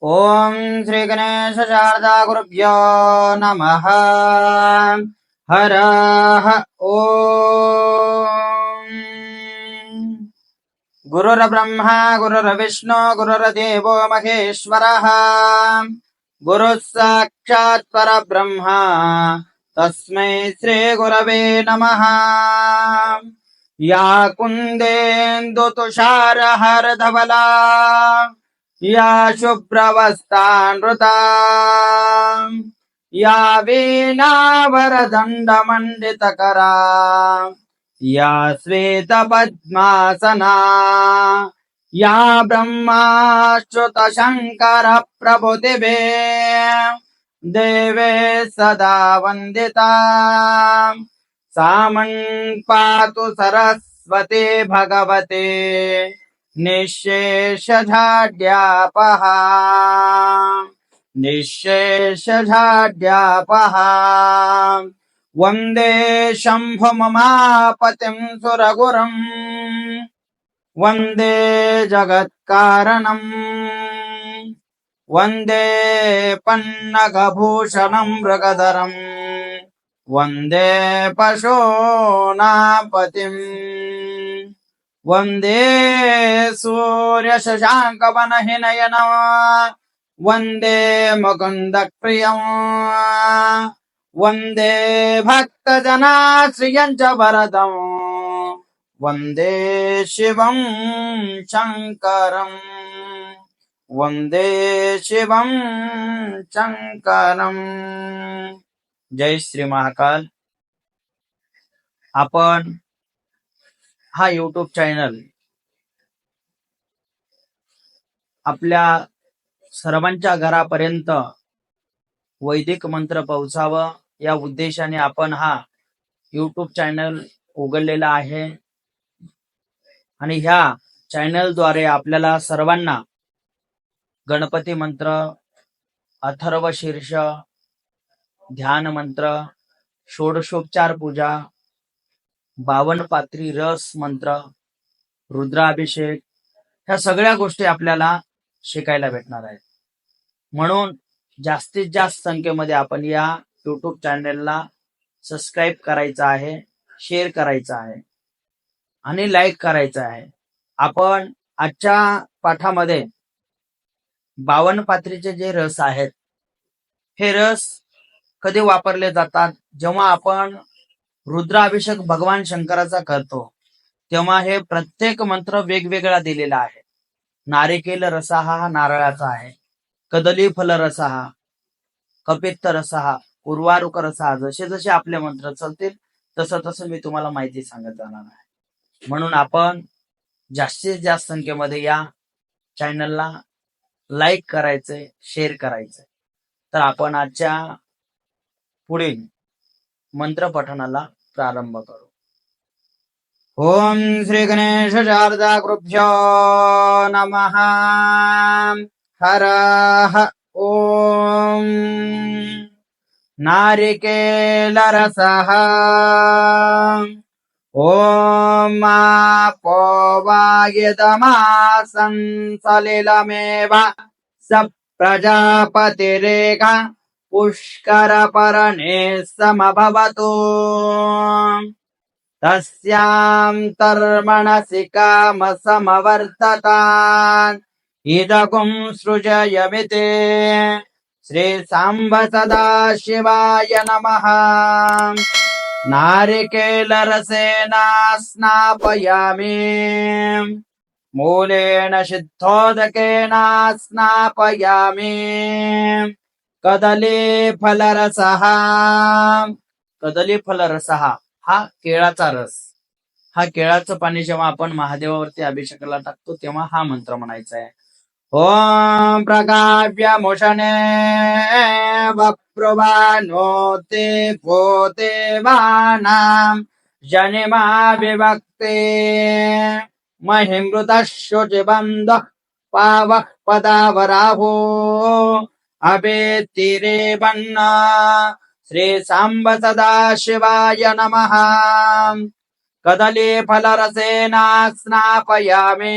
ओम श्री गणेश शारदा गुरुभ्यो नमः। हर ओम। गुरुर्ब्रह्मा गुरुर्विष्णु गुरुर्देवो महेश्वरः। गुरुः साक्षात् परब्रह्म तस्मै श्री गुरवे नमः। या कुन्देन्दु तुषारहारधवला या शुभ्रवस्त्रानृता या वीणावरदण्डमण्डितकरा या श्वेतपद्मासना या ब्रह्माच्युतशङ्करप्रभृतिभिः देवे सदा वन्दिता सा पातु सरस्वती भगवते निःशेषझाड्यापः वन्दे शम्भुममापतिं सुरगुरुं वन्दे जगत्कारणं वन्दे पन्नगभूषणं मृगधरं वन्दे पशूनापतिम् वन्दे सूर्यशशाङ्कवनहिनयनं वन्दे मुकुन्दप्रियं वन्दे भक्तजनाश्रियं च वरदं वन्दे शिवं शङ्करं वन्दे शिवं शङ्करं। जय श्री महाकाल। आपण हा यूट्यूब चॅनल आपल्या सर्वांच्या घरापर्यंत वैदिक मंत्र पोहोचावं या उद्देशाने आपण हा यूट्यूब चॅनल उघडलेला आहे आणि ह्या चॅनलद्वारे आपल्याला सर्वांना गणपती मंत्र, अथर्व शीर्ष, ध्यान मंत्र, षोडशोपचार पूजा, 52 पात्री रस मंत्र, रुद्राभिषेक ह्या सगळ्या गोष्टी आपल्याला शिकायला भेटणार आहेत। म्हणून जास्तीत जास्त संख्येमध्ये आपण या यूट्यूब चॅनलला सबस्क्राईब करायचं आहे, शेअर करायचं आहे आणि लाईक करायचं आहे। आपण आजच्या पाठामध्ये 52 पात्रीचे जे रस आहेत हे रस कधी वापरले जातात, जेव्हा आपण रुद्राभिषेक भगवान शंकराचा करतो तेव्हा हे प्रत्येक मंत्र वेगवेगळा दिलेला आहे। नारिकेल रस हा नारळाचा आहे, कदली फल रस हा, कपित्त रस हा, उर्वारुक रस हा, जसे जसे आपले मंत्र चालतील तसं तसं मी तुम्हाला माहिती सांगत जाणार आहे। म्हणून आपण जास्तीत जास्त संख्येमध्ये या चॅनलला लाईक करायचंय, शेअर करायचंय। तर आपण आजच्या पुढील मंत्र पठणाला प्रारंभ करू। ओम श्री गणेश शारदा गुरुभ्यो नमः। हर ओम। नारिकेल रसः ओम आपोवायदमासं सलिलमेव स प्रजापतिरेका पुष्कर परणे समभवतु तस्यां तर्मणसि काम समवर्ततान् इदगुं सृजयमिते श्री सांब सदाशिवाय नमः। नारिकेल रसेन स्नापयामि मूलेन सिद्धोदकेन स्नापयामि कदली फलरसः। कदली फलरसः हा केळाचा रस। हा केळाचं पाणी जेव्हा आपण महादेवावरती अभिषेकाला टाकतो तेव्हा हा मंत्र म्हणायचा आहे। ओम प्रकाव्य मोषणे वप्रुवानोते भूतेवानां जनिमा विभक्ते महिमृतः शुचिबन्धः पावः पदावराहो अभेत्तिरे बन्ना श्री सांब सदाशिवाय नमः। कदली फलरसेन स्नापयामि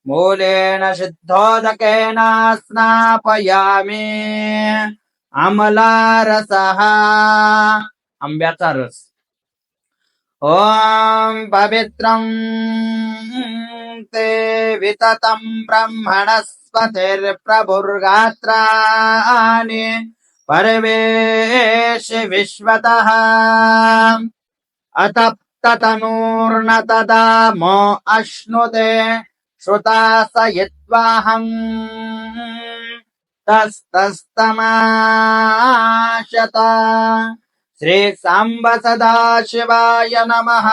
मूलेन शुद्धोदकेन स्नापयामि आम्लारसः आंब्याचा रस ॐ पवित्रं ते विततं ब्रह्मणस्पतिर्प्रभुर्गात्राणि परवेश विश्वतः अतप्ततनूर्न तदा मो अश्नुते श्रुता स यद्वाहम् तस्तस्तमाशत श्री सांब सदाशिवाय नमः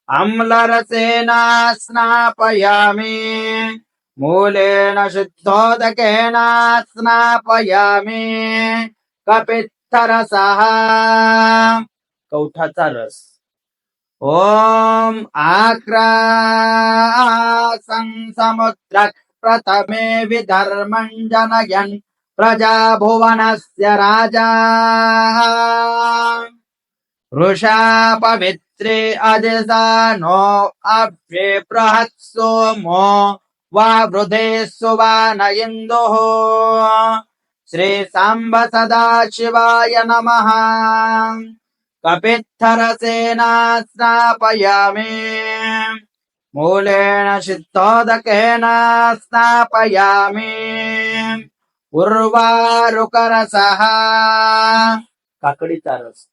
अम्लरसेन स्नापयामि मूलेन शुद्धोदकेन स्नापयामि कपित्थरसः कौठाचा रस ॐ आक्रासं समुद्र प्रथमे विधर्मं जनयन् प्रजा भुवनस्य राजा वृषा पवित्रे अदिसा नो अभ्ये बृहत् सोमो वा वृधे सुवान इन्दुः श्री सांब सदाशिवाय नमः कपित्थरसेन स्नापयामि मूलेन शुद्धोदकेन स्नापयामि उर्वारुकरसः काकडीचा रस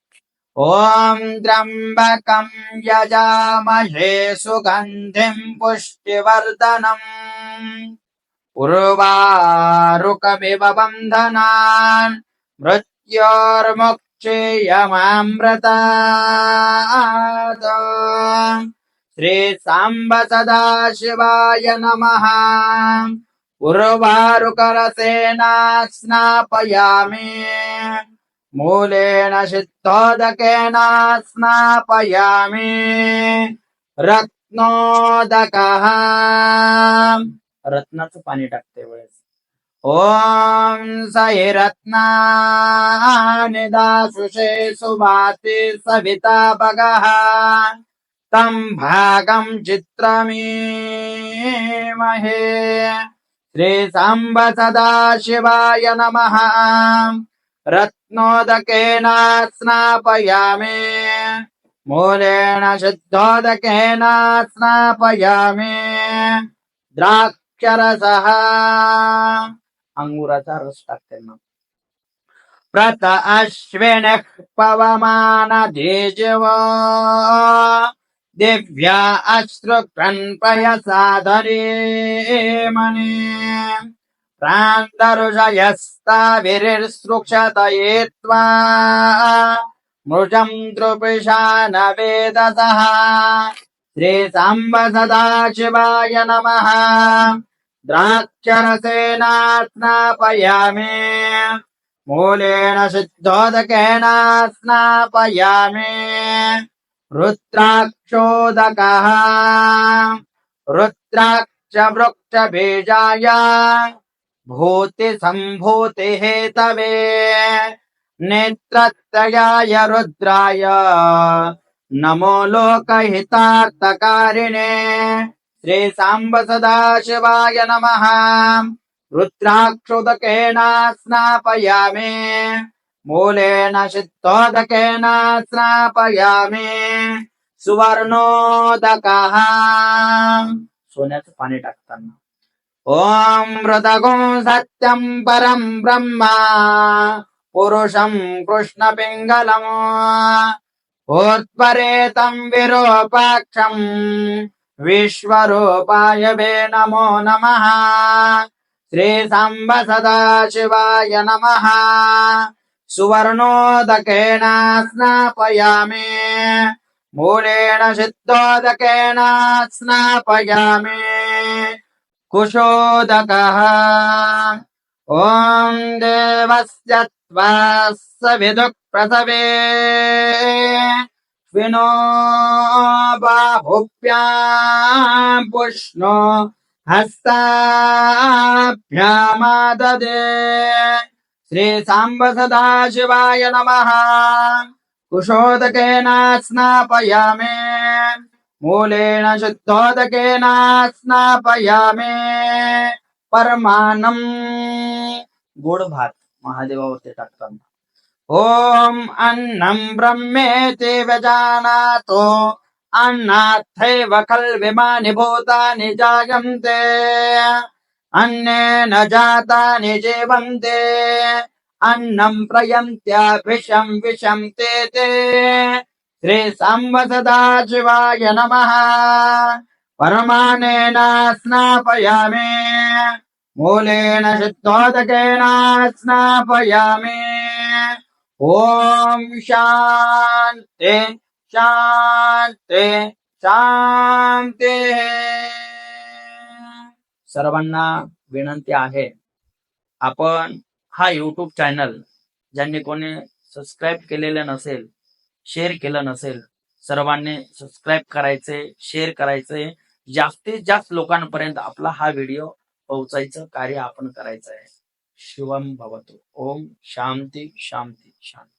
ॐ त्र्यम्बकं यजामहे सुगन्धिं पुष्टिवर्धनम् उर्वारुकमिव बन्धनान् मृत्योर्मुक्षीयमामृतात् श्री सांब सदाशिवाय नमः उर्वारुकरसेन स्नापयामि मूलेन शुद्धोदकेन स्नापयामि रत्नोदकः रत्नाचं पाणी टाकते वेळेस ॐ सहि रत्नानि दाशुषे सुभाति सविता भगः तं भागं चित्रमीमहे श्री सांब सदाशिवाय नमः रत्नोदकेन स्नापयामि मूलेन शुद्धोदकेन स्नापयामि द्राक्षरसः अंगुराचा रस टाकते ना प्रत अश्विनः पवमानधीजव दिव्या अश्रुक्रन् पयसाधरेमणि प्रान्तरुषयस्ताविरिसृक्षतये त्वा मृजं द्रुपिषा न वेदसः श्री सांब सदाशिवाय नमः द्राक्षरसेन स्नापयामि मूलेन शुद्धोदकेन स्नापयामि रुद्राक्षोदकः रुद्राक्षवृक्षबीजाय भूतिसम्भूति हेतवे नेत्रत्रयाय रुद्राय नमो लोकहितार्थकारिणे श्री सांब सदाशिवाय नमः रुद्राक्षोदकेन स्नापयामि मूलेन शुद्धोदकेन स्नापयामि सुवर्णोदकः सोन्याचं पाणी टाकताना ॐ मृदगुं सत्यं परं ब्रह्म पुरुषं कृष्णपिङ्गलम् ऊर्ध्वरेतं विरूपाक्षं विश्वरूपाय वे नमो नमः श्री सांब सदाशिवाय नमः सुवर्णोदकेन स्नापयामि मूलेन शुद्धोदकेन स्नापयामि कुशोदकः ॐ देवस्य त्वा सविदुः प्रसवे विनो बाहुभ्यां पुष्णो हस्ताभ्यामाददे श्री सांब सदाशिवाय नमः कुशोदकेन स्नापयामि मूलेन शुद्धोदकेन स्नापयामि परमानम. गोड भात महादेवावरती टाकताना. ओम अन्नं ब्रह्मेति व्यजानातो अन्नाथैव खल्विमानि भूतानि जायन्ते अन्नेन जातानि जीवन्ते अन्नं प्रयन्त्याभिषं विषं ते ते. श्री सांब सदाशिवाय नमः. परमानेन स्नापयामि मूलेन शुद्धोदकेन स्नापयामि. ओम शांति शांति शांती. सर्वांना विनंती आहे, आपण हा युट्यूब चॅनल ज्यांनी कोणी सबस्क्राईब केलेलं नसेल, शेअर केलं नसेल, सर्वांनी सबस्क्राईब करायचे, शेअर करायचे. जास्तीत जास्त लोकांपर्यंत आपला हा व्हिडिओ पोहोचायचं कार्य आपण करायचं आहे. शिवम भवतु. ओम शांती शांती शांती.